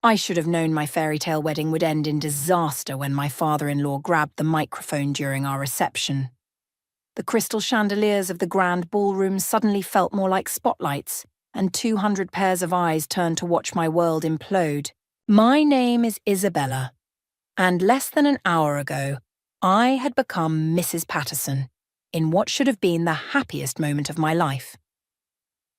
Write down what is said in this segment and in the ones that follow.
I should have known my fairy tale wedding would end in disaster when my father-in-law grabbed the microphone during our reception. The crystal chandeliers of the grand ballroom suddenly felt more like spotlights, and 200 pairs of eyes turned to watch my world implode. My name is Isabella, and less than an hour ago, I had become Mrs. Patterson, in what should have been the happiest moment of my life.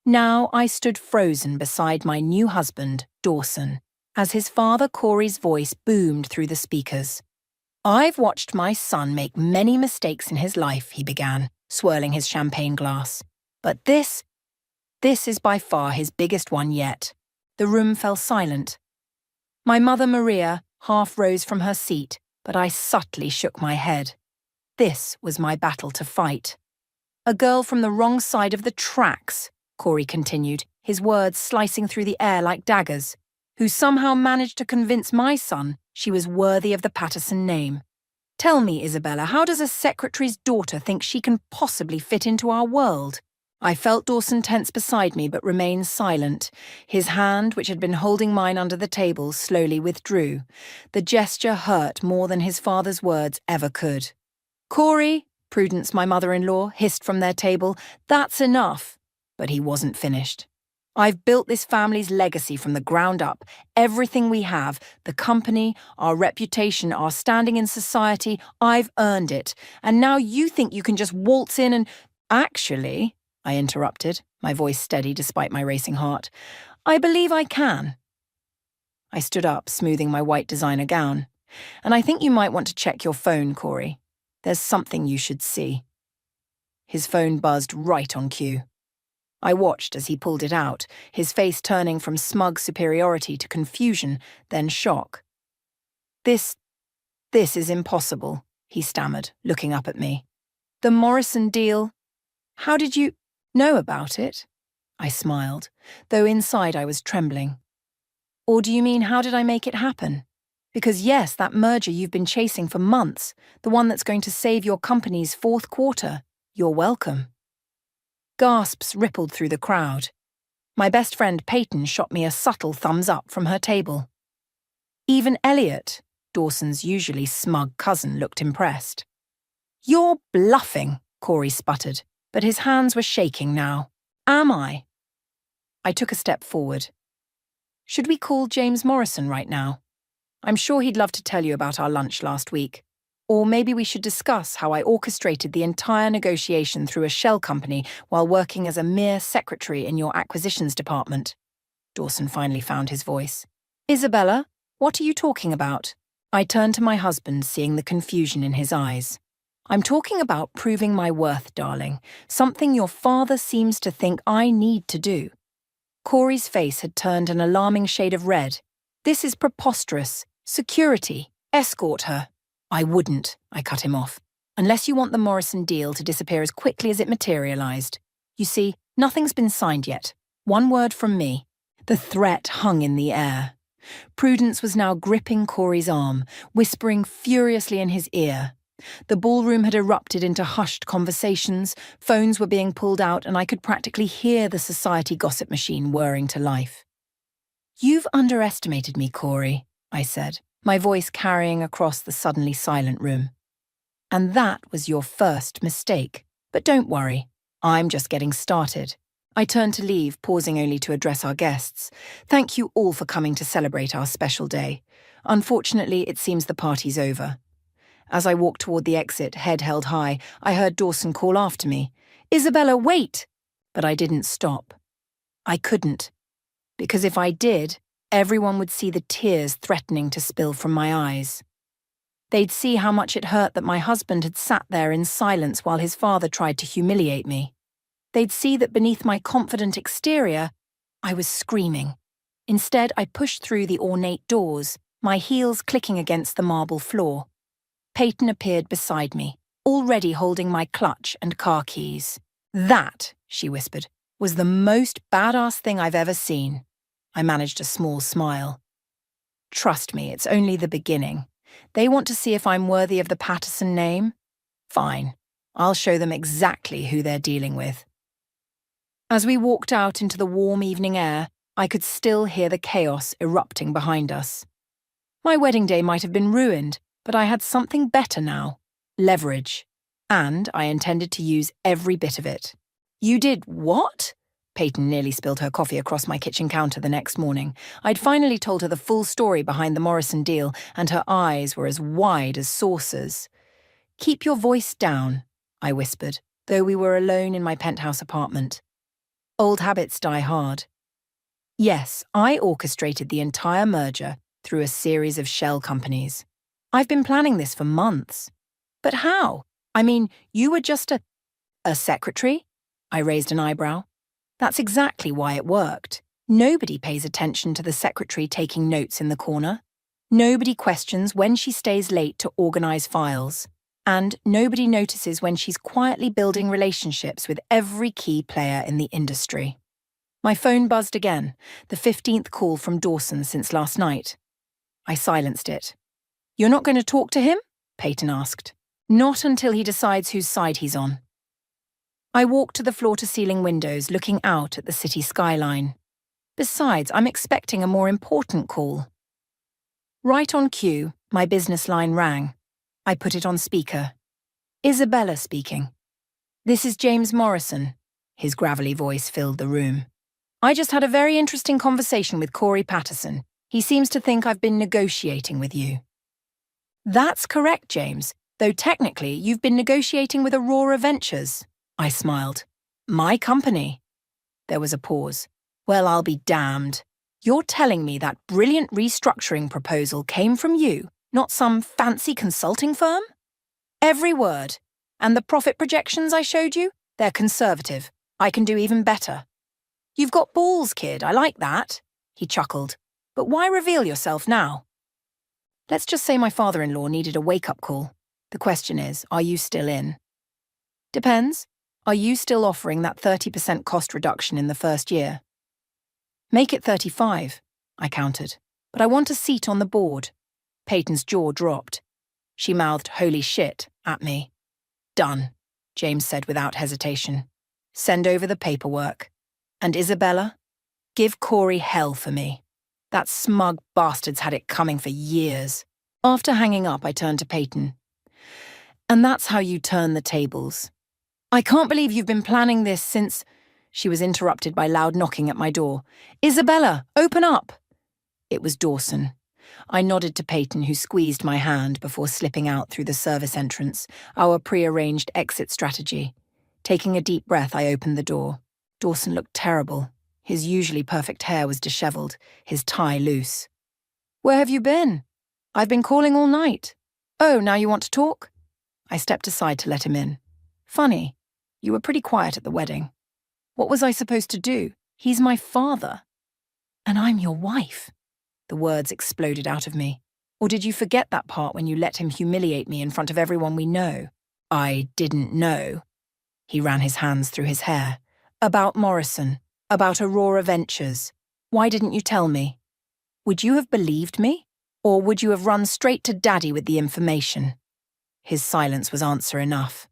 Now I stood frozen beside my new husband, Dawson, as his father Corey's voice boomed through the speakers. "I've watched my son make many mistakes in his life," he began, swirling his champagne glass. "But this is by far his biggest one yet." The room fell silent. My mother Maria half rose from her seat, but I subtly shook my head. This was my battle to fight. "A girl from the wrong side of the tracks," Corey continued, his words slicing through the air like daggers, "who somehow managed to convince my son she was worthy of the Patterson name. Tell me, Isabella, how does a secretary's daughter think she can possibly fit into our world?" I felt Dawson tense beside me but remained silent. His hand, which had been holding mine under the table, slowly withdrew. The gesture hurt more than his father's words ever could. "Corey," Prudence, my mother-in-law, hissed from their table, "that's enough." But he wasn't finished. "I've built this family's legacy from the ground up. Everything we have, the company, our reputation, our standing in society, I've earned it. And now you think you can just waltz in and—" "Actually," I interrupted, my voice steady despite my racing heart, "I believe I can." I stood up, smoothing my white designer gown. "And I think you might want to check your phone, Corey. There's something you should see." His phone buzzed right on cue. I watched as he pulled it out, his face turning from smug superiority to confusion, then shock. This is impossible," he stammered, looking up at me. "The Morrison deal? How did you know about it?" I smiled, though inside I was trembling. "Or do you mean how did I make it happen? Because yes, that merger you've been chasing for months, the one that's going to save your company's fourth quarter, you're welcome." Gasps rippled through the crowd. My best friend Peyton shot me a subtle thumbs up from her table. Even Elliot, Dawson's usually smug cousin, looked impressed. "You're bluffing," Corey sputtered, but his hands were shaking now. "Am I?" I took a step forward. "Should we call James Morrison right now? I'm sure he'd love to tell you about our lunch last week. Or maybe we should discuss how I orchestrated the entire negotiation through a shell company while working as a mere secretary in your acquisitions department." Dawson finally found his voice. "Isabella, what are you talking about?" I turned to my husband, seeing the confusion in his eyes. "I'm talking about proving my worth, darling, something your father seems to think I need to do." Corey's face had turned an alarming shade of red. "This is preposterous. Security. Escort her." "I wouldn't," I cut him off, "unless you want the Morrison deal to disappear as quickly as it materialized. You see, nothing's been signed yet. One word from me." The threat hung in the air. Prudence was now gripping Corey's arm, whispering furiously in his ear. The ballroom had erupted into hushed conversations, phones were being pulled out, and I could practically hear the society gossip machine whirring to life. "You've underestimated me, Corey," I said, my voice carrying across the suddenly silent room. "And that was your first mistake. But don't worry, I'm just getting started." I turned to leave, pausing only to address our guests. "Thank you all for coming to celebrate our special day. Unfortunately, it seems the party's over." As I walked toward the exit, head held high, I heard Dawson call after me, "Isabella, wait!" But I didn't stop. I couldn't. Because if I did, everyone would see the tears threatening to spill from my eyes. They'd see how much it hurt that my husband had sat there in silence while his father tried to humiliate me. They'd see that beneath my confident exterior, I was screaming. Instead, I pushed through the ornate doors, my heels clicking against the marble floor. Peyton appeared beside me, already holding my clutch and car keys. "That," she whispered, "was the most badass thing I've ever seen." I managed a small smile. "Trust me, it's only the beginning. They want to see if I'm worthy of the Patterson name? Fine. I'll show them exactly who they're dealing with." As we walked out into the warm evening air, I could still hear the chaos erupting behind us. My wedding day might have been ruined, but I had something better now: leverage. And I intended to use every bit of it. You did what? Peyton nearly spilled her coffee across my kitchen counter the next morning. I'd finally told her the full story behind the Morrison deal, and her eyes were as wide as saucers. Keep your voice down, I whispered, though we were alone in my penthouse apartment. Old habits die hard. Yes, I orchestrated the entire merger through a series of shell companies. I've been planning this for months. But how? I mean, you were just a secretary? I raised an eyebrow. That's exactly why it worked. Nobody pays attention to the secretary taking notes in the corner. Nobody questions when she stays late to organize files. And nobody notices when she's quietly building relationships with every key player in the industry. My phone buzzed again, the 15th call from Dawson since last night. I silenced it. You're not going to talk to him? Peyton asked. Not until he decides whose side he's on. I walked to the floor-to-ceiling windows, looking out at the city skyline. Besides, I'm expecting a more important call. Right on cue, my business line rang. I put it on speaker. Isabella speaking. This is James Morrison. His gravelly voice filled the room. I just had a very interesting conversation with Corey Patterson. He seems to think I've been negotiating with you. That's correct, James, though technically you've been negotiating with Aurora Ventures. I smiled. My company. There was a pause. Well, I'll be damned. You're telling me that brilliant restructuring proposal came from you, not some fancy consulting firm? Every word. And the profit projections I showed you? They're conservative. I can do even better. You've got balls, kid. I like that. He chuckled. But why reveal yourself now? Let's just say my father-in-law needed a wake-up call. The question is, are you still in? Depends. Are you still offering that 30% cost reduction in the first year? Make it 35, I countered. But I want a seat on the board. Peyton's jaw dropped. She mouthed "holy shit" at me. Done, James said without hesitation. Send over the paperwork. And Isabella? Give Corey hell for me. That smug bastard's had it coming for years. After hanging up, I turned to Peyton. And that's how you turn the tables. I can't believe you've been planning this since... She was interrupted by loud knocking at my door. Isabella, open up! It was Dawson. I nodded to Peyton, who squeezed my hand before slipping out through the service entrance, our pre-arranged exit strategy. Taking a deep breath, I opened the door. Dawson looked terrible. His usually perfect hair was disheveled, his tie loose. Where have you been? I've been calling all night. Oh, now you want to talk? I stepped aside to let him in. Funny, you were pretty quiet at the wedding. What was I supposed to do? He's my father. And I'm your wife. The words exploded out of me. Or did you forget that part when you let him humiliate me in front of everyone we know? I didn't know. He ran his hands through his hair. About Morrison. About Aurora Ventures. Why didn't you tell me? Would you have believed me? Or would you have run straight to Daddy with the information? His silence was answer enough.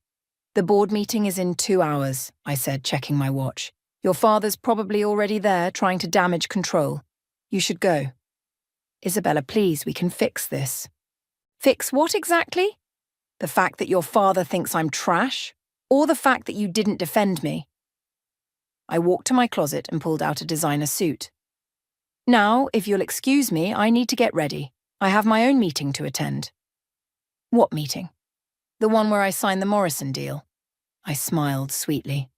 The board meeting is in 2 hours, I said, checking my watch. Your father's probably already there, trying to damage control. You should go. Isabella, please, we can fix this. Fix what exactly? The fact that your father thinks I'm trash? Or the fact that you didn't defend me? I walked to my closet and pulled out a designer suit. Now, if you'll excuse me, I need to get ready. I have my own meeting to attend. What meeting? The one where I signed the Morrison deal. I smiled sweetly.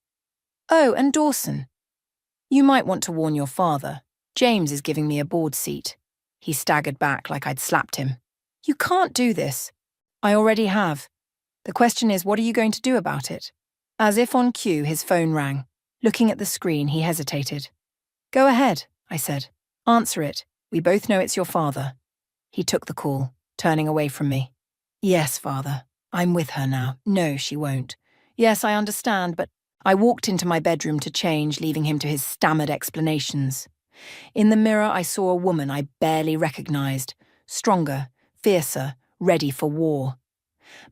Oh, and Dawson. You might want to warn your father. James is giving me a board seat. He staggered back like I'd slapped him. You can't do this. I already have. The question is, what are you going to do about it? As if on cue, his phone rang. Looking at the screen, he hesitated. Go ahead, I said. Answer it. We both know it's your father. He took the call, turning away from me. Yes, father. I'm with her now. No, she won't. Yes, I understand, but I walked into my bedroom to change, leaving him to his stammered explanations. In the mirror, I saw a woman I barely recognized, stronger, fiercer, ready for war.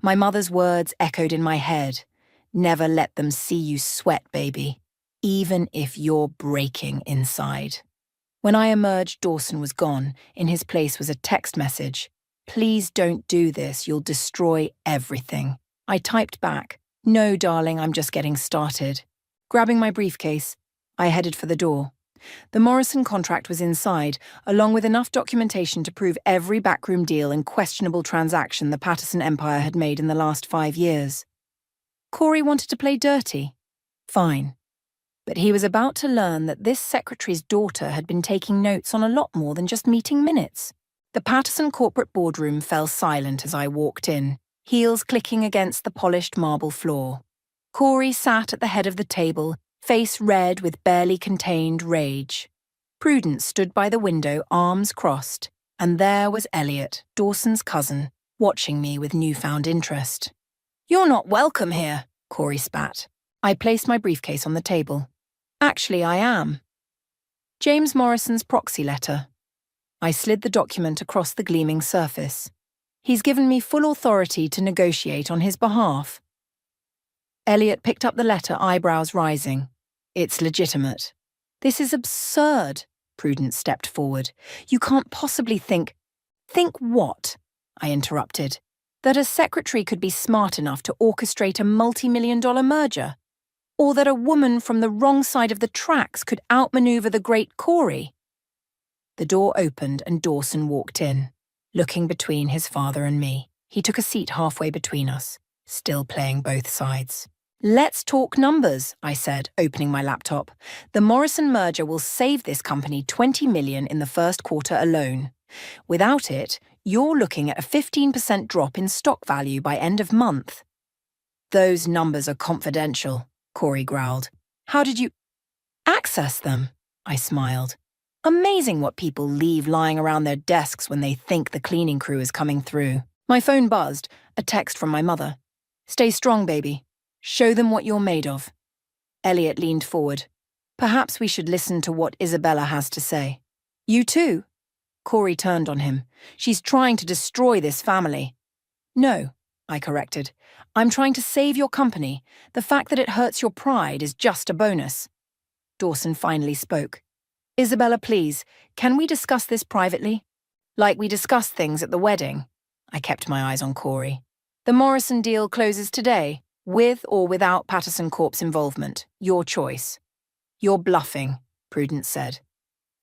My mother's words echoed in my head. Never let them see you sweat, baby, even if you're breaking inside. When I emerged, Dawson was gone. In his place was a text message. "Please don't do this, you'll destroy everything." I typed back, "No, darling, I'm just getting started." Grabbing my briefcase, I headed for the door. The Morrison contract was inside, along with enough documentation to prove every backroom deal and questionable transaction the Patterson empire had made in the last 5 years. Corey wanted to play dirty. Fine. But he was about to learn that this secretary's daughter had been taking notes on a lot more than just meeting minutes. The Patterson corporate boardroom fell silent as I walked in, heels clicking against the polished marble floor. Corey sat at the head of the table, face red with barely contained rage. Prudence stood by the window, arms crossed, and there was Elliot, Dawson's cousin, watching me with newfound interest. "You're not welcome here," Corey spat. I placed my briefcase on the table. "Actually, I am." James Morrison's proxy letter. I slid the document across the gleaming surface. "He's given me full authority to negotiate on his behalf." Elliot picked up the letter, eyebrows rising. "It's legitimate." "This is absurd." Prudence stepped forward. "You can't possibly think—" "Think what?" I interrupted. "That a secretary could be smart enough to orchestrate a multi-million-dollar merger? Or that a woman from the wrong side of the tracks could outmaneuver the great Corey?" The door opened and Dawson walked in, looking between his father and me. He took a seat halfway between us, still playing both sides. "Let's talk numbers," I said, opening my laptop. "The Morrison merger will save this company $20 million in the first quarter alone. Without it, you're looking at a 15% drop in stock value by end of month." "Those numbers are confidential," Corey growled. "How did you access them?" I smiled. Amazing what people leave lying around their desks when they think the cleaning crew is coming through. My phone buzzed, a text from my mother. "Stay strong, baby. Show them what you're made of." Elliot leaned forward. "Perhaps we should listen to what Isabella has to say." "You too?" Corey turned on him. "She's trying to destroy this family." "No," I corrected. "I'm trying to save your company. The fact that it hurts your pride is just a bonus." Dawson finally spoke. "Isabella, please, can we discuss this privately? Like we discussed things at the wedding." I kept my eyes on Corey. "The Morrison deal closes today, with or without Patterson Corp's involvement. Your choice." "You're bluffing," Prudence said.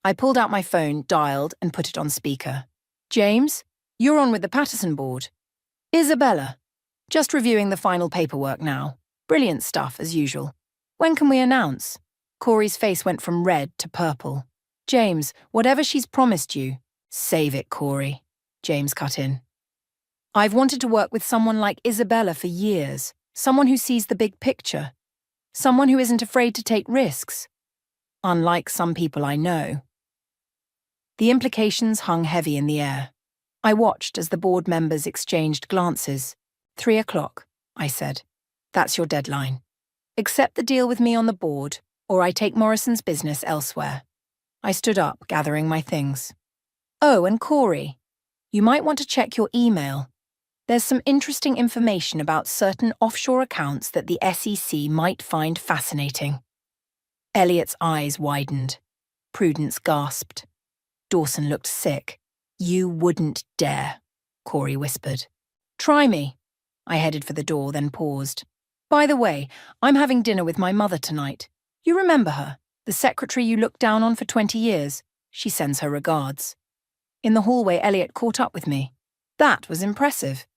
I pulled out my phone, dialed, and put it on speaker. "James, you're on with the Patterson board." "Isabella, just reviewing the final paperwork now. Brilliant stuff, as usual. When can we announce?" Corey's face went from red to purple. "James, whatever she's promised you—" "Save it, Corey," James cut in. "I've wanted to work with someone like Isabella for years, someone who sees the big picture, someone who isn't afraid to take risks. Unlike some people I know." The implications hung heavy in the air. I watched as the board members exchanged glances. 3 o'clock, I said. "That's your deadline. Accept the deal with me on the board, or I take Morrison's business elsewhere." I stood up, gathering my things. "Oh, and Corey, you might want to check your email. There's some interesting information about certain offshore accounts that the SEC might find fascinating." Elliot's eyes widened. Prudence gasped. Dawson looked sick. "You wouldn't dare," Corey whispered. "Try me." I headed for the door, then paused. "By the way, I'm having dinner with my mother tonight. You remember her, the secretary you looked down on for 20 years? She sends her regards." In the hallway, Elliot caught up with me. "That was impressive."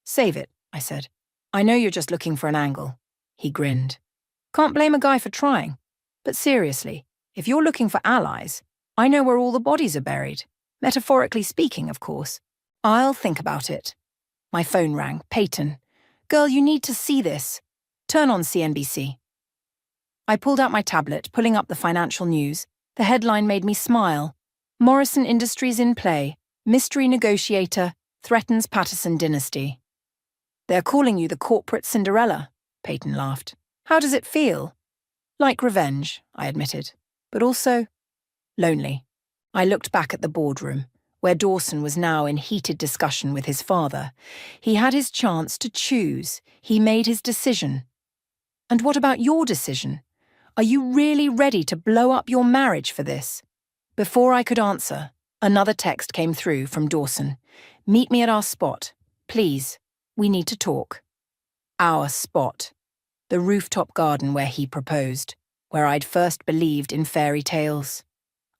"Save it," I said. "I know you're just looking for an angle." He grinned. "Can't blame a guy for trying. But seriously, if you're looking for allies, I know where all the bodies are buried. Metaphorically speaking, of course. I'll think about it." My phone rang. Peyton. "Girl, you need to see this. Turn on CNBC." I pulled out my tablet, pulling up the financial news. The headline made me smile. "Morrison Industries in play. Mystery negotiator threatens Patterson dynasty." "They're calling you the corporate Cinderella," Peyton laughed. "How does it feel?" "Like revenge," I admitted. "But also lonely." I looked back at the boardroom, where Dawson was now in heated discussion with his father. He had his chance to choose. He made his decision. "And what about your decision? Are you really ready to blow up your marriage for this?" Before I could answer, another text came through from Dawson. Meet me at our spot. Please. We need to talk. Our spot. The rooftop garden where he proposed, where I'd first believed in fairy tales.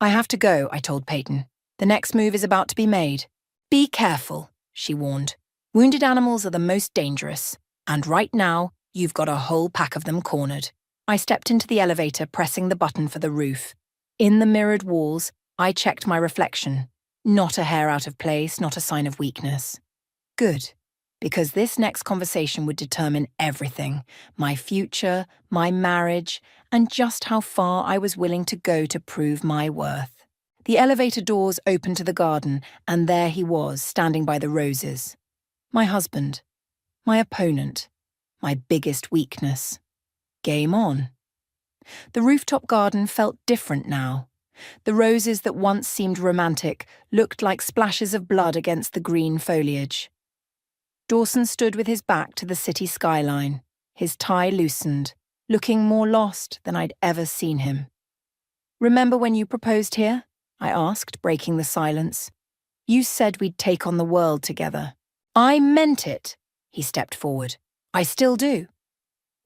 I have to go, I told Peyton. The next move is about to be made. Be careful, she warned. Wounded animals are the most dangerous, and right now, you've got a whole pack of them cornered. I stepped into the elevator, pressing the button for the roof. In the mirrored walls, I checked my reflection. Not a hair out of place, not a sign of weakness. Good, because this next conversation would determine everything. My future, my marriage, and just how far I was willing to go to prove my worth. The elevator doors opened to the garden, and there he was, standing by the roses. My husband. My opponent. My biggest weakness. Game on. The rooftop garden felt different now. The roses that once seemed romantic looked like splashes of blood against the green foliage. Dawson stood with his back to the city skyline, his tie loosened, looking more lost than I'd ever seen him. Remember when you proposed here? I asked, breaking the silence. You said we'd take on the world together. I meant it, he stepped forward. I still do.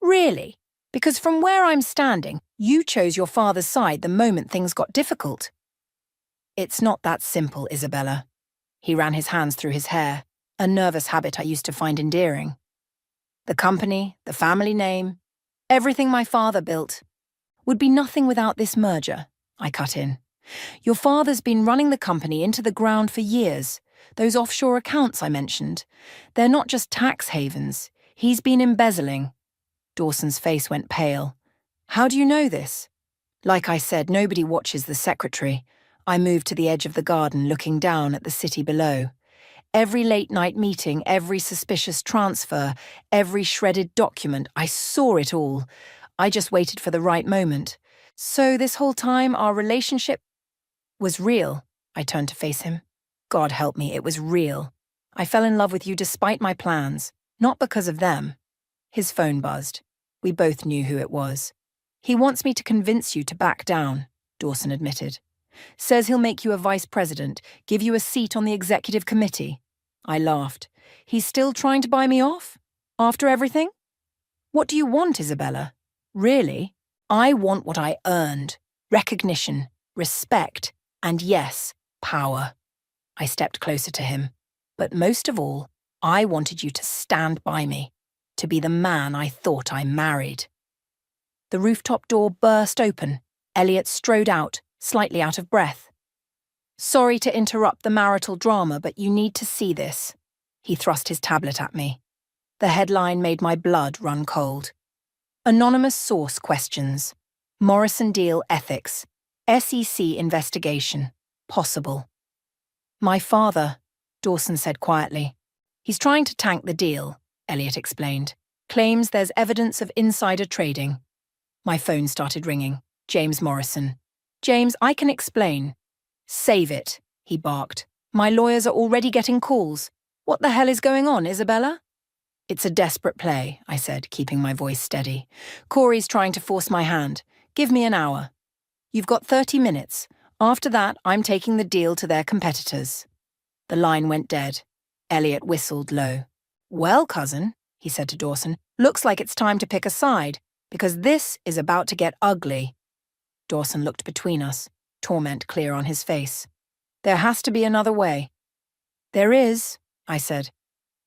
Really? Because from where I'm standing, you chose your father's side the moment things got difficult. It's not that simple, Isabella. He ran his hands through his hair, a nervous habit I used to find endearing. The company, the family name, everything my father built, would be nothing without this merger, I cut in. Your father's been running the company into the ground for years. Those offshore accounts I mentioned, they're not just tax havens. He's been embezzling. Dawson's face went pale. How do you know this? Like I said, nobody watches the secretary. I moved to the edge of the garden, looking down at the city below. Every late-night meeting, every suspicious transfer, every shredded document, I saw it all. I just waited for the right moment. So this whole time, our relationship was real. I turned to face him. God help me, it was real. I fell in love with you despite my plans, not because of them. His phone buzzed. We both knew who it was. He wants me to convince you to back down, Dawson admitted. Says he'll make you a vice president, give you a seat on the executive committee. I laughed. He's still trying to buy me off? After everything? What do you want, Isabella? Really? I want what I earned. Recognition, respect, and yes, power. I stepped closer to him. But most of all, I wanted you to stand by me, to be the man I thought I married. The rooftop door burst open. Elliot strode out, slightly out of breath. Sorry to interrupt the marital drama, but you need to see this. He thrust his tablet at me. The headline made my blood run cold. Anonymous source questions. Morrison deal ethics. SEC investigation. Possible. My father, Dawson said quietly. He's trying to tank the deal, Elliot explained. Claims there's evidence of insider trading. My phone started ringing. James Morrison. James, I can explain. Save it, he barked. My lawyers are already getting calls. What the hell is going on, Isabella? It's a desperate play, I said, keeping my voice steady. Corey's trying to force my hand. Give me an hour. You've got 30 minutes. After that, I'm taking the deal to their competitors. The line went dead. Elliot whistled low. Well, cousin, he said to Dawson, looks like it's time to pick a side, because this is about to get ugly. Dawson looked between us, torment clear on his face. There has to be another way. There is, I said.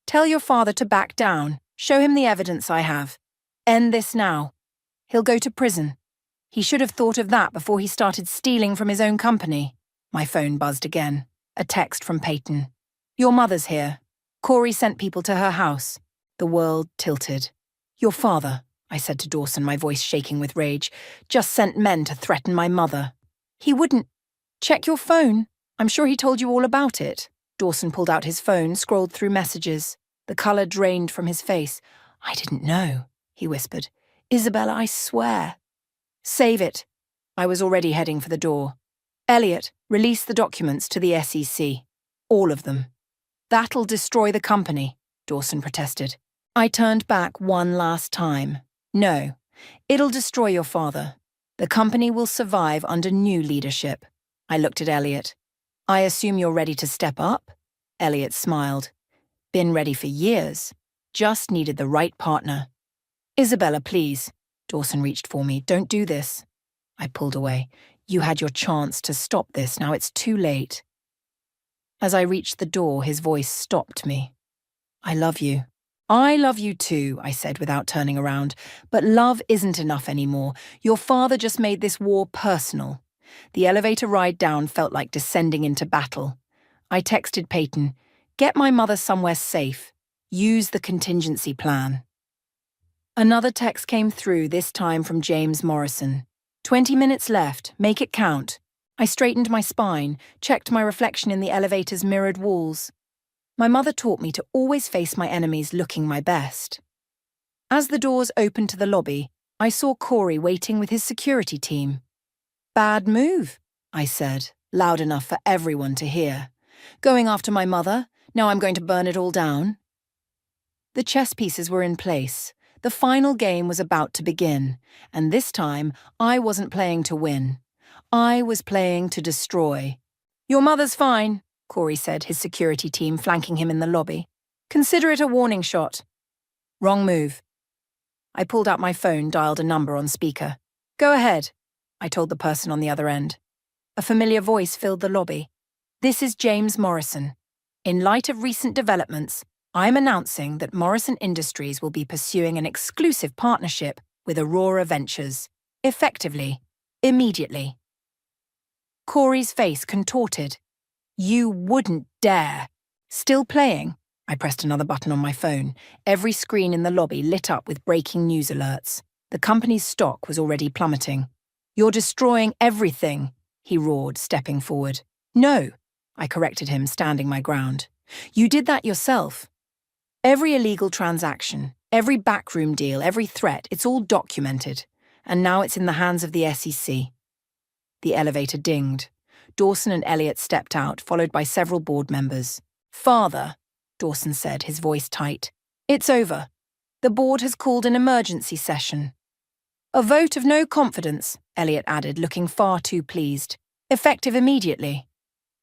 Tell your father to back down. Show him the evidence I have. End this now. He'll go to prison. He should have thought of that before he started stealing from his own company. My phone buzzed again. A text from Peyton. Your mother's here. Corey sent people to her house. The world tilted. Your father, I said to Dawson, my voice shaking with rage, just sent men to threaten my mother. He wouldn't. Check your phone. I'm sure he told you all about it. Dawson pulled out his phone, scrolled through messages. The colour drained from his face. I didn't know, he whispered. Isabella, I swear. Save it. I was already heading for the door. Elliot, release the documents to the SEC. All of them. That'll destroy the company, Dawson protested. I turned back one last time. No, it'll destroy your father. The company will survive under new leadership. I looked at Elliot. I assume you're ready to step up? Elliot smiled. Been ready for years. Just needed the right partner. Isabella, please. Dawson reached for me. Don't do this. I pulled away. You had your chance to stop this. Now it's too late. As I reached the door, his voice stopped me. I love you. I love you too, I said without turning around. But love isn't enough anymore. Your father just made this war personal. The elevator ride down felt like descending into battle. I texted Peyton, get my mother somewhere safe. Use the contingency plan. Another text came through, this time from James Morrison. 20 minutes left, make it count. I straightened my spine, checked my reflection in the elevator's mirrored walls. My mother taught me to always face my enemies looking my best. As the doors opened to the lobby, I saw Corey waiting with his security team. Bad move, I said, loud enough for everyone to hear. Going after my mother, now I'm going to burn it all down. The chess pieces were in place. The final game was about to begin, and this time I wasn't playing to win. I was playing to destroy. Your mother's fine, Corey said, his security team flanking him in the lobby. Consider it a warning shot. Wrong move. I pulled out my phone, dialed a number on speaker. Go ahead, I told the person on the other end. A familiar voice filled the lobby. This is James Morrison. In light of recent developments, I'm announcing that Morrison Industries will be pursuing an exclusive partnership with Aurora Ventures. Effectively. Immediately. Corey's face contorted. You wouldn't dare. Still playing? I pressed another button on my phone. Every screen in the lobby lit up with breaking news alerts. The company's stock was already plummeting. You're destroying everything, he roared, stepping forward. No, I corrected him, standing my ground. You did that yourself. Every illegal transaction, every backroom deal, every threat, it's all documented. And now it's in the hands of the SEC. The elevator dinged. Dawson and Elliot stepped out, followed by several board members. Father, Dawson said, his voice tight. It's over. The board has called an emergency session. A vote of no confidence, Elliot added, looking far too pleased. Effective immediately.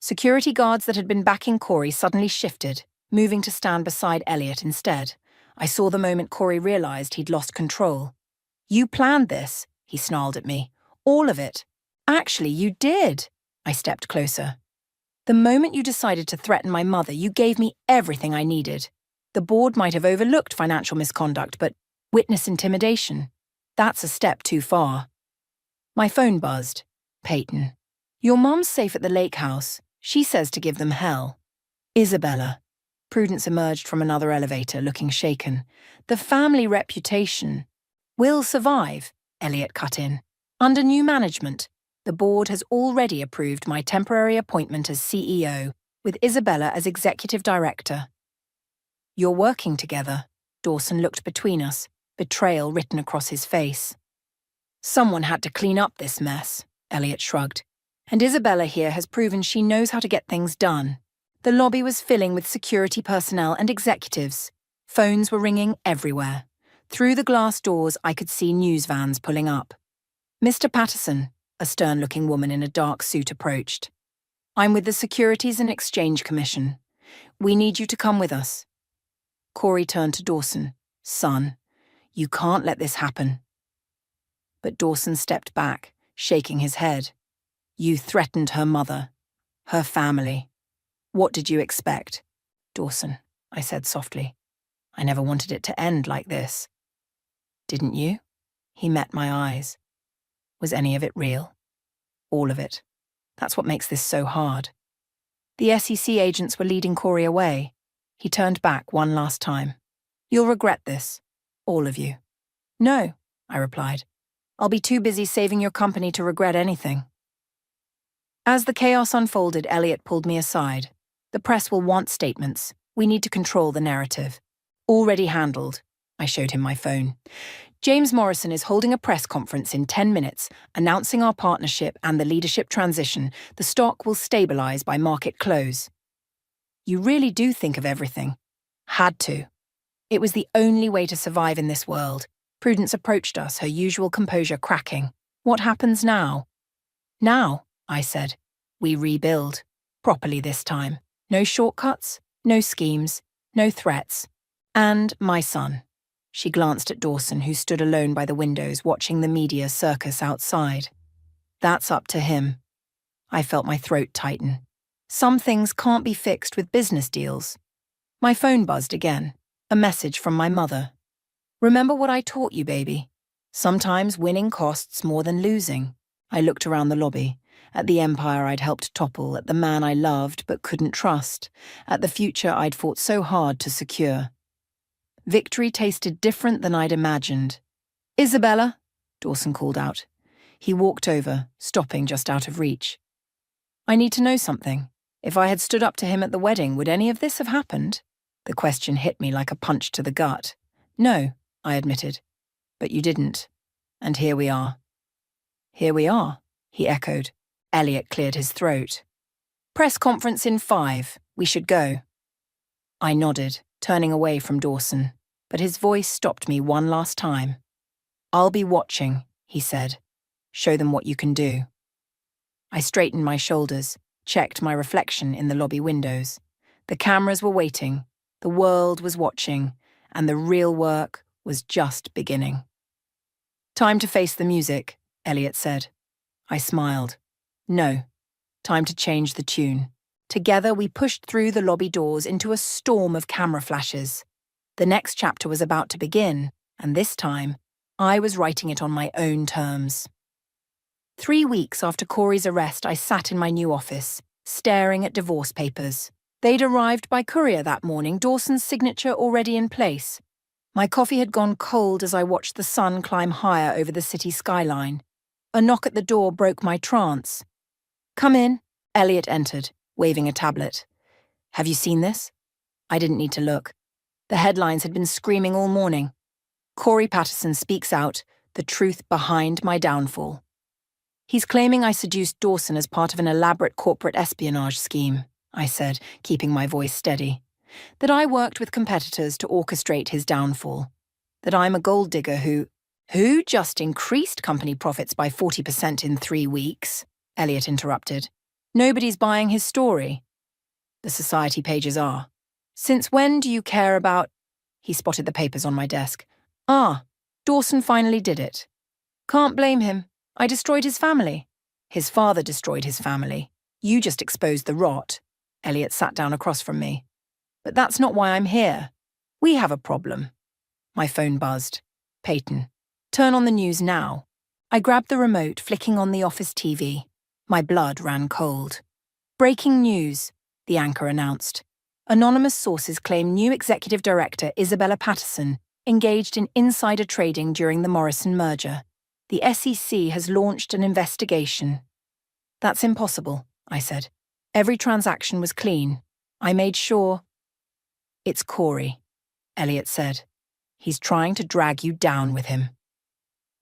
Security guards that had been backing Corey suddenly shifted, moving to stand beside Elliot instead. I saw the moment Corey realized he'd lost control. You planned this, he snarled at me. All of it. Actually, you did. I stepped closer. The moment you decided to threaten my mother, you gave me everything I needed. The board might have overlooked financial misconduct, but witness intimidation. That's a step too far. My phone buzzed. Peyton. Your mom's safe at the lake house. She says to give them hell. Isabella. Prudence emerged from another elevator, looking shaken. The family reputation will survive, Elliot cut in. Under new management, the board has already approved my temporary appointment as CEO, with Isabella as executive director. You're working together. Dawson looked between us, betrayal written across his face. Someone had to clean up this mess, Elliot shrugged. And Isabella here has proven she knows how to get things done. The lobby was filling with security personnel and executives. Phones were ringing everywhere. Through the glass doors, I could see news vans pulling up. Mr. Patterson, a stern-looking woman in a dark suit approached. I'm with the Securities and Exchange Commission. We need you to come with us. Corey turned to Dawson. Son, you can't let this happen. But Dawson stepped back, shaking his head. You threatened her mother, her family. What did you expect? Dawson, I said softly. I never wanted it to end like this. Didn't you? He met my eyes. Was any of it real? All of it. That's what makes this so hard. The SEC agents were leading Corey away. He turned back one last time. You'll regret this. All of you. No, I replied. I'll be too busy saving your company to regret anything. As the chaos unfolded, Elliot pulled me aside. The press will want statements. We need to control the narrative. Already handled. I showed him my phone. James Morrison is holding a press conference in 10 minutes, announcing our partnership and the leadership transition. The stock will stabilize by market close. You really do think of everything. Had to. It was the only way to survive in this world. Prudence approached us, her usual composure cracking. What happens now? Now, I said. We rebuild. Properly this time. No shortcuts, no schemes, no threats. And my son. She glanced at Dawson, who stood alone by the windows watching the media circus outside. That's up to him. I felt my throat tighten. Some things can't be fixed with business deals. My phone buzzed again. A message from my mother. Remember what I taught you, baby? Sometimes winning costs more than losing. I looked around the lobby, at the empire I'd helped topple, at the man I loved but couldn't trust, at the future I'd fought so hard to secure. Victory tasted different than I'd imagined. Isabella, Dawson called out. He walked over, stopping just out of reach. I need to know something. If I had stood up to him at the wedding, would any of this have happened? The question hit me like a punch to the gut. No, I admitted. But you didn't. And here we are. Here we are, he echoed. Elliot cleared his throat. Press conference in 5. We should go. I nodded, turning away from Dawson, but his voice stopped me one last time. I'll be watching, he said. Show them what you can do. I straightened my shoulders, checked my reflection in the lobby windows. The cameras were waiting, the world was watching, and the real work was just beginning. Time to face the music, Elliot said. I smiled. No, time to change the tune. Together we pushed through the lobby doors into a storm of camera flashes. The next chapter was about to begin, and this time, I was writing it on my own terms. 3 weeks after Corey's arrest, I sat in my new office, staring at divorce papers. They'd arrived by courier that morning, Dawson's signature already in place. My coffee had gone cold as I watched the sun climb higher over the city skyline. A knock at the door broke my trance. Come in, Elliot entered, waving a tablet. Have you seen this? I didn't need to look. The headlines had been screaming all morning. Corey Patterson speaks out, the truth behind my downfall. He's claiming I seduced Dawson as part of an elaborate corporate espionage scheme, I said, keeping my voice steady. That I worked with competitors to orchestrate his downfall. That I'm a gold digger who just increased company profits by 40% in 3 weeks, Elliot interrupted. Nobody's buying his story. The society pages are. Since when do you care about... He spotted the papers on my desk. Dawson finally did it. Can't blame him. I destroyed his family. His father destroyed his family. You just exposed the rot. Elliot sat down across from me. But that's not why I'm here. We have a problem. My phone buzzed. Peyton. Turn on the news now. I grabbed the remote, flicking on the office TV. My blood ran cold. Breaking news, the anchor announced. Anonymous sources claim new executive director Isabella Patterson engaged in insider trading during the Morrison merger. The SEC has launched an investigation. That's impossible, I said. Every transaction was clean. I made sure... It's Corey, Elliot said. He's trying to drag you down with him.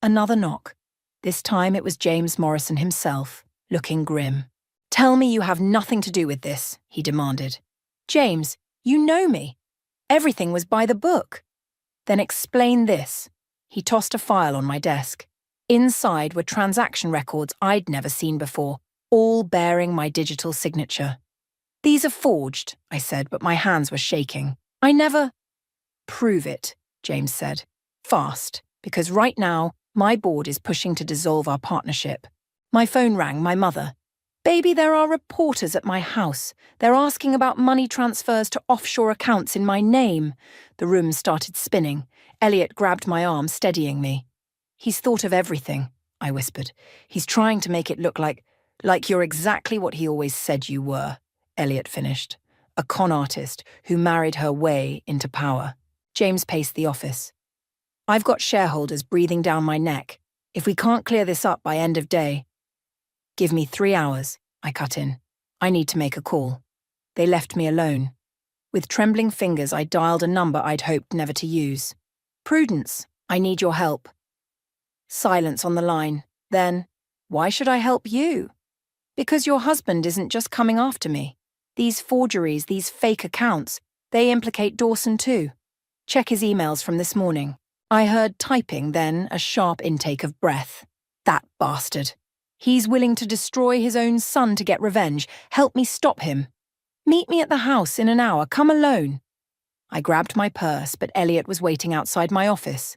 Another knock. This time it was James Morrison himself, looking grim. Tell me you have nothing to do with this, he demanded. James, you know me. Everything was by the book. Then explain this. He tossed a file on my desk. Inside were transaction records I'd never seen before, all bearing my digital signature. These are forged, I said, but my hands were shaking. I never... Prove it, James said. Fast, because right now, my board is pushing to dissolve our partnership. My phone rang, my mother. Baby, there are reporters at my house. They're asking about money transfers to offshore accounts in my name. The room started spinning. Elliot grabbed my arm, steadying me. He's thought of everything, I whispered. He's trying to make it look like you're exactly what he always said you were, Elliot finished. A con artist who married her way into power. James paced the office. I've got shareholders breathing down my neck. If we can't clear this up by end of day... Give me 3 hours, I cut in. I need to make a call. They left me alone. With trembling fingers, I dialed a number I'd hoped never to use. Prudence, I need your help. Silence on the line. Then, why should I help you? Because your husband isn't just coming after me. These forgeries, these fake accounts, they implicate Dawson too. Check his emails from this morning. I heard typing, then a sharp intake of breath. That bastard. He's willing to destroy his own son to get revenge. Help me stop him. Meet me at the house in an hour. Come alone. I grabbed my purse, but Elliot was waiting outside my office.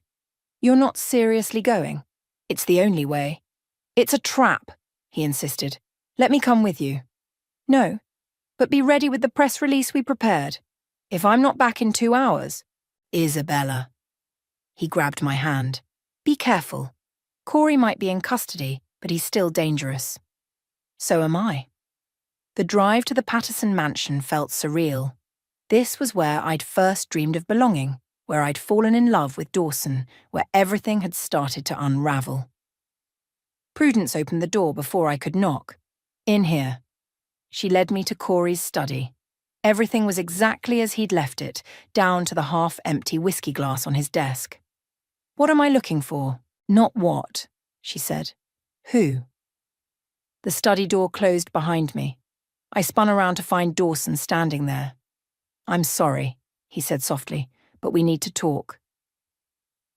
You're not seriously going? It's the only way. It's a trap, he insisted. Let me come with you. No, but be ready with the press release we prepared. If I'm not back in 2 hours. Isabella. He grabbed my hand. Be careful. Corey might be in custody, but he's still dangerous. So am I. The drive to the Patterson mansion felt surreal. This was where I'd first dreamed of belonging, where I'd fallen in love with Dawson, where everything had started to unravel. Prudence opened the door before I could knock. In here. She led me to Corey's study. Everything was exactly as he'd left it, down to the half-empty whiskey glass on his desk. What am I looking for? Not what, she said. Who? The study door closed behind me. I spun around to find Dawson standing there. I'm sorry, he said softly, but we need to talk.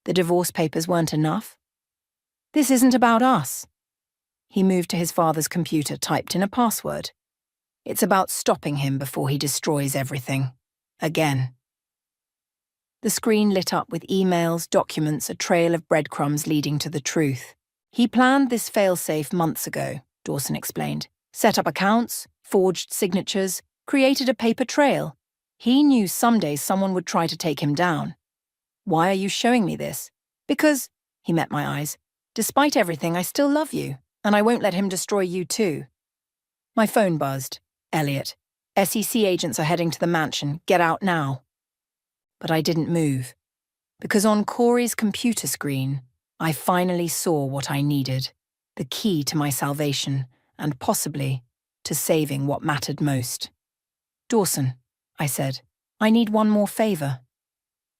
The divorce papers weren't enough? This isn't about us. He moved to his father's computer, typed in a password. It's about stopping him before he destroys everything. Again. The screen lit up with emails, documents, a trail of breadcrumbs leading to the truth. He planned this failsafe months ago, Dawson explained. Set up accounts, forged signatures, created a paper trail. He knew someday someone would try to take him down. Why are you showing me this? Because, he met my eyes, despite everything, I still love you, and I won't let him destroy you too. My phone buzzed. Elliot, SEC agents are heading to the mansion. Get out now. But I didn't move, because on Corey's computer screen, I finally saw what I needed, the key to my salvation, and possibly to saving what mattered most. Dawson, I said, I need one more favor.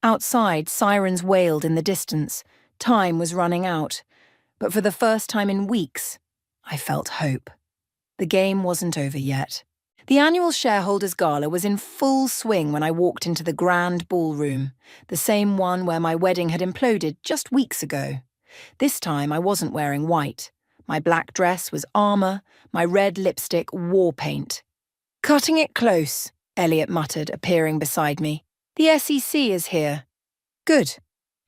Outside, sirens wailed in the distance. Time was running out, but for the first time in weeks, I felt hope. The game wasn't over yet. The annual shareholders' gala was in full swing when I walked into the grand ballroom, the same one where my wedding had imploded just weeks ago. This time I wasn't wearing white. My black dress was armor, my red lipstick war paint. Cutting it close, Elliot muttered, appearing beside me. The SEC is here. Good.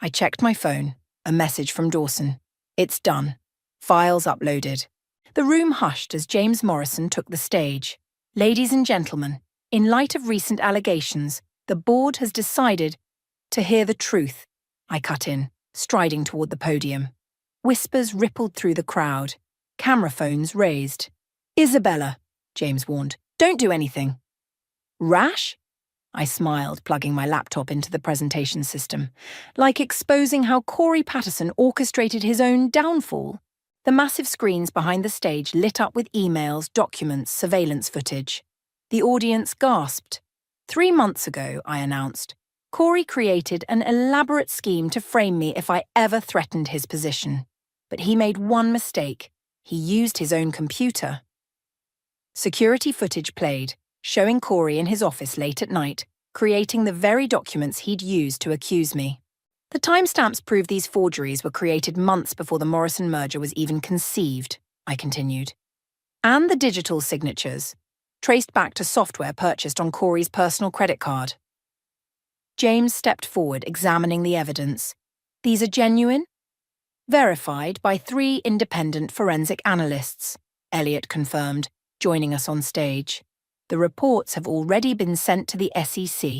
I checked my phone. A message from Dawson. It's done. Files uploaded. The room hushed as James Morrison took the stage. Ladies and gentlemen, in light of recent allegations, the board has decided to hear the truth, I cut in, striding toward the podium. Whispers rippled through the crowd. Camera phones raised. Isabella, James warned, don't do anything. Rash? I smiled, plugging my laptop into the presentation system. Like exposing how Corey Patterson orchestrated his own downfall. The massive screens behind the stage lit up with emails, documents, surveillance footage. The audience gasped. 3 months ago, I announced, Corey created an elaborate scheme to frame me if I ever threatened his position. But he made one mistake. He used his own computer. Security footage played, showing Corey in his office late at night, creating the very documents he'd used to accuse me. The timestamps prove these forgeries were created months before the Morrison merger was even conceived, I continued. And the digital signatures, traced back to software purchased on Corey's personal credit card. James stepped forward, examining the evidence. These are genuine? Verified by 3 independent forensic analysts, Elliot confirmed, joining us on stage. The reports have already been sent to the SEC.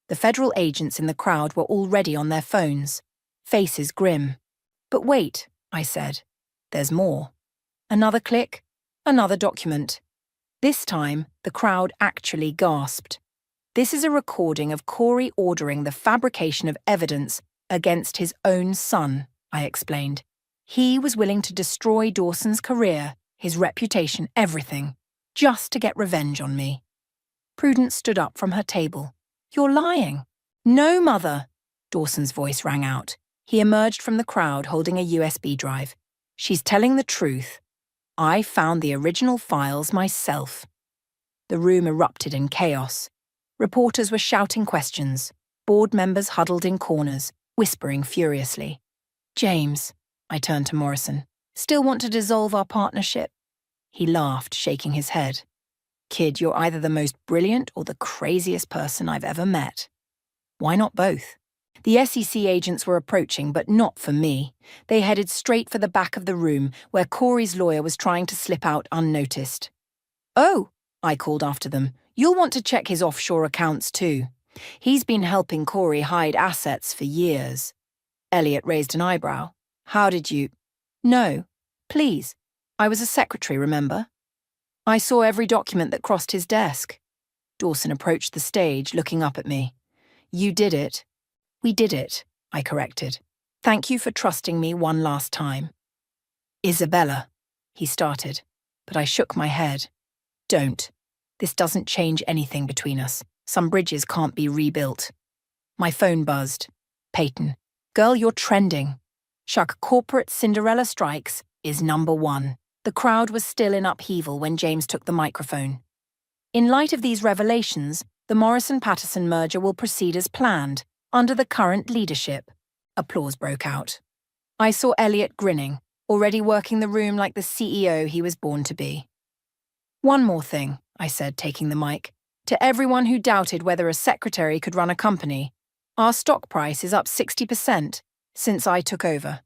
The federal agents in the crowd were already on their phones, faces grim. But wait, I said. There's more. Another click, another document. This time, the crowd actually gasped. This is a recording of Corey ordering the fabrication of evidence against his own son, I explained. He was willing to destroy Dawson's career, his reputation, everything, just to get revenge on me. Prudence stood up from her table. You're lying. No, Mother, Dawson's voice rang out. He emerged from the crowd holding a USB drive. She's telling the truth. I found the original files myself. The room erupted in chaos. Reporters were shouting questions. Board members huddled in corners, whispering furiously. James, I turned to Morrison. Still want to dissolve our partnership?" He laughed, shaking his head. "Kid, you're either the most brilliant or the craziest person I've ever met." "Why not both?" The SEC agents were approaching, but not for me. They headed straight for the back of the room, where Corey's lawyer was trying to slip out unnoticed. "Oh," I called after them, "you'll want to check his offshore accounts too. He's been helping Corey hide assets for years." Elliot raised an eyebrow. "How did you—" "No, please. I was a secretary, remember? I saw every document that crossed his desk." Dawson approached the stage, looking up at me. "You did it." "We did it," I corrected. "Thank you for trusting me one last time." "Isabella," he started, but I shook my head. "Don't. This doesn't change anything between us. Some bridges can't be rebuilt." My phone buzzed. "Peyton, girl, you're trending. Shuck Corporate Cinderella Strikes is #1. The crowd was still in upheaval when James took the microphone. "In light of these revelations, the Morrison-Patterson merger will proceed as planned, under the current leadership." Applause broke out. I saw Elliot grinning, already working the room like the CEO he was born to be. "One more thing," I said, taking the mic. "To everyone who doubted whether a secretary could run a company, our stock price is up 60% since I took over.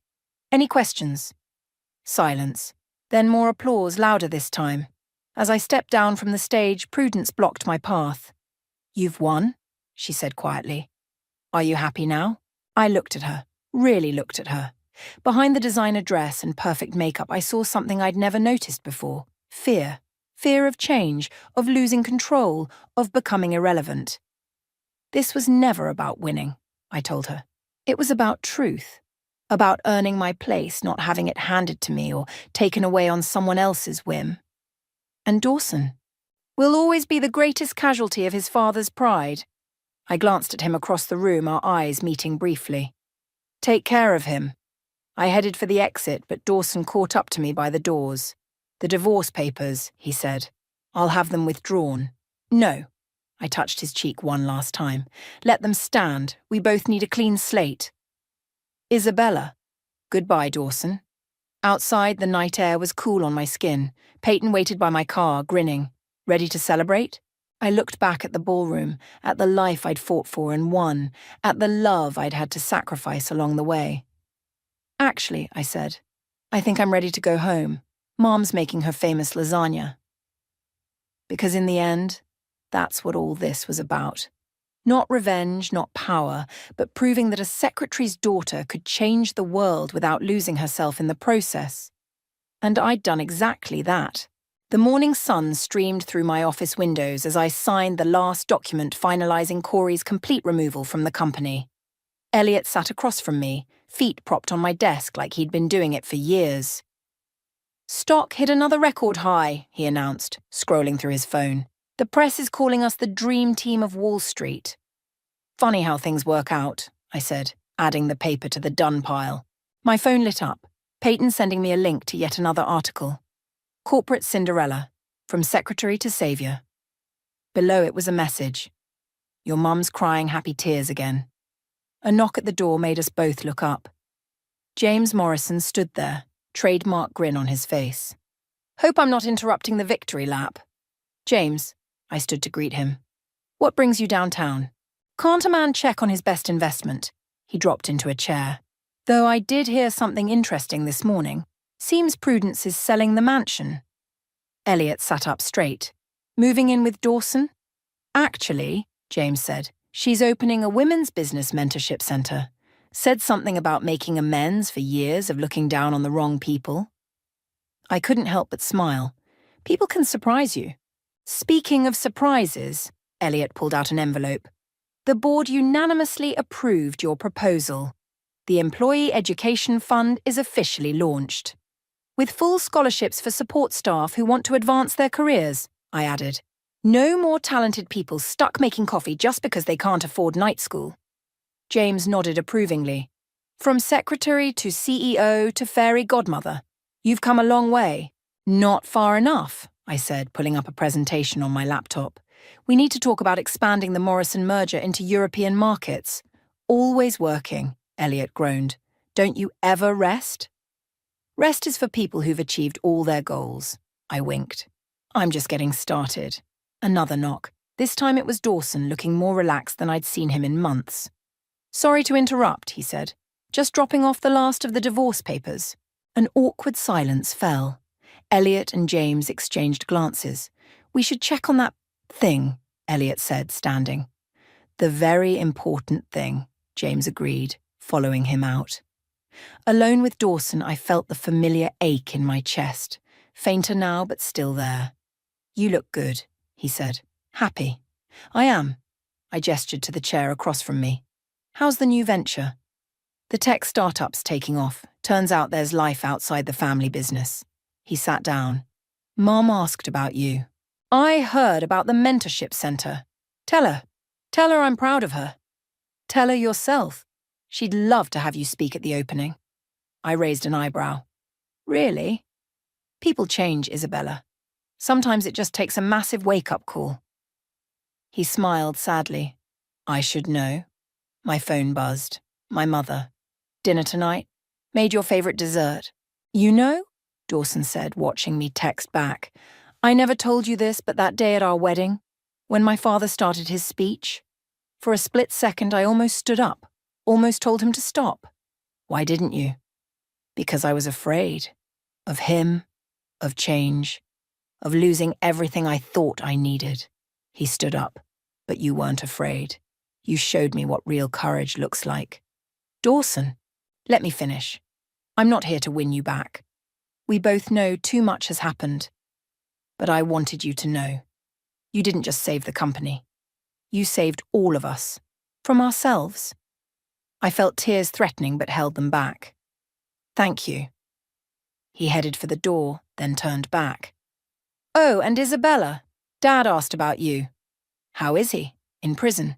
Any questions?" Silence. Then more applause, louder this time. As I stepped down from the stage, Prudence blocked my path. "You've won," she said quietly. "Are you happy now?" I looked at her, really looked at her. Behind the designer dress and perfect makeup, I saw something I'd never noticed before. Fear. Fear of change, of losing control, of becoming irrelevant. "This was never about winning," I told her. "It was about truth. About earning my place, not having it handed to me or taken away on someone else's whim." "And Dawson will always be the greatest casualty of his father's pride." I glanced at him across the room, our eyes meeting briefly. "Take care of him." I headed for the exit, but Dawson caught up to me by the doors. "The divorce papers," he said. "I'll have them withdrawn." "No." I touched his cheek one last time. "Let them stand. We both need a clean slate." "Isabella." "Goodbye, Dawson." Outside, the night air was cool on my skin. Peyton waited by my car, grinning. "Ready to celebrate?" I looked back at the ballroom, at the life I'd fought for and won, at the love I'd had to sacrifice along the way. "Actually," I said, "I think I'm ready to go home. Mom's making her famous lasagna." Because in the end, that's what all this was about. Not revenge, not power, but proving that a secretary's daughter could change the world without losing herself in the process. And I'd done exactly that. The morning sun streamed through my office windows as I signed the last document finalizing Corey's complete removal from the company. Elliot sat across from me, feet propped on my desk like he'd been doing it for years. "Stock hit another record high," he announced, scrolling through his phone. "The press is calling us the dream team of Wall Street." "Funny how things work out," I said, adding the paper to the done pile. My phone lit up, Peyton sending me a link to yet another article. "Corporate Cinderella, from Secretary to Savior." Below it was a message. "Your mum's crying happy tears again." A knock at the door made us both look up. James Morrison stood there, trademark grin on his face. "Hope I'm not interrupting the victory lap." "James," I stood to greet him. "What brings you downtown?" "Can't a man check on his best investment?" He dropped into a chair. "Though I did hear something interesting this morning. Seems Prudence is selling the mansion." Elliot sat up straight. "Moving in with Dawson?" "Actually," James said, "she's opening a women's business mentorship center. Said something about making amends for years of looking down on the wrong people." I couldn't help but smile. People can surprise you. "Speaking of surprises," Elliot pulled out an envelope. "The board unanimously approved your proposal. The Employee Education Fund is officially launched. With full scholarships for support staff who want to advance their careers," I added. "No more talented people stuck making coffee just because they can't afford night school." James nodded approvingly. "From secretary to CEO to fairy godmother. You've come a long way." "Not far enough," I said, pulling up a presentation on my laptop. "We need to talk about expanding the Morrison merger into European markets." "Always working," Elliot groaned. "Don't you ever rest?" Rest is for people who've achieved all their goals. I winked. I'm just getting started. Another knock. This time it was Dawson, looking more relaxed than I'd seen him in months. Sorry to interrupt, he said. Just dropping off the last of the divorce papers. An awkward silence fell. Elliot and James exchanged glances. We should check on that thing, Elliot said, standing. The very important thing, James agreed, following him out. Alone with Dawson, I felt the familiar ache in my chest, fainter now but still there. You look good, he said. Happy. I am. I gestured to the chair across from me. How's the new venture? The tech startup's taking off. Turns out there's life outside the family business. He sat down. Mom asked about you. I heard about the mentorship center. Tell her. Tell her I'm proud of her. Tell her yourself. She'd love to have you speak at the opening. I raised an eyebrow. Really? People change, Isabella. Sometimes it just takes a massive wake-up call. He smiled sadly. I should know. My phone buzzed. My mother. Dinner tonight? Made your favorite dessert. You know? Dawson said, watching me text back. I never told you this, but that day at our wedding, when my father started his speech, for a split second I almost stood up, almost told him to stop. Why didn't you? Because I was afraid. Of him, of change, of losing everything I thought I needed. He stood up. But you weren't afraid. You showed me what real courage looks like. Dawson, let me finish. I'm not here to win you back. We both know too much has happened. But I wanted you to know. You didn't just save the company. You saved all of us. From ourselves. I felt tears threatening but held them back. Thank you. He headed for the door, then turned back. Oh, and Isabella, Dad asked about you. How is he? In prison?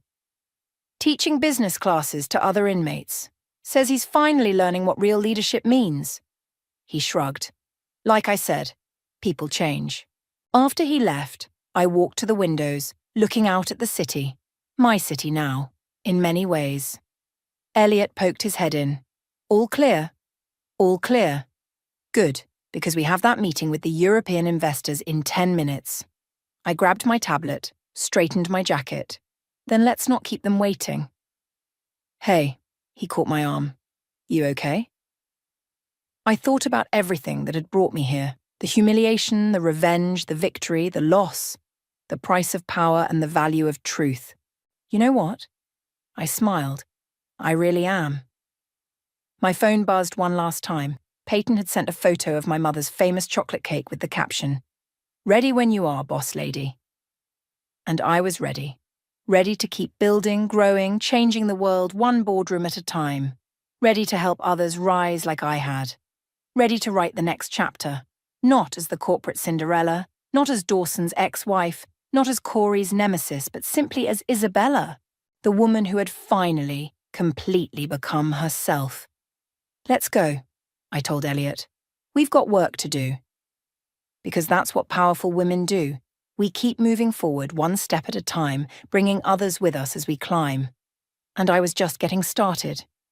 Teaching business classes to other inmates. Says he's finally learning what real leadership means. He shrugged. Like I said, people change. After he left, I walked to the windows, looking out at the city. My city now, in many ways. Elliot poked his head in. All clear? All clear. Good, because we have that meeting with the European investors in 10 minutes. I grabbed my tablet, straightened my jacket. Then let's not keep them waiting. Hey, he caught my arm. You okay? I thought about everything that had brought me here. The humiliation, the revenge, the victory, the loss. The price of power and the value of truth. You know what? I smiled. I really am. My phone buzzed one last time. Peyton had sent a photo of my mother's famous chocolate cake with the caption, "Ready when you are, boss lady." And I was ready. Ready to keep building, growing, changing the world one boardroom at a time. Ready to help others rise like I had. Ready to write the next chapter. Not as the corporate Cinderella, not as Dawson's ex-wife, not as Corey's nemesis, but simply as Isabella, the woman who had finally, completely become herself. Let's go, I told Elliot. We've got work to do. Because that's what powerful women do. We keep moving forward one step at a time, bringing others with us as we climb. And I was just getting started.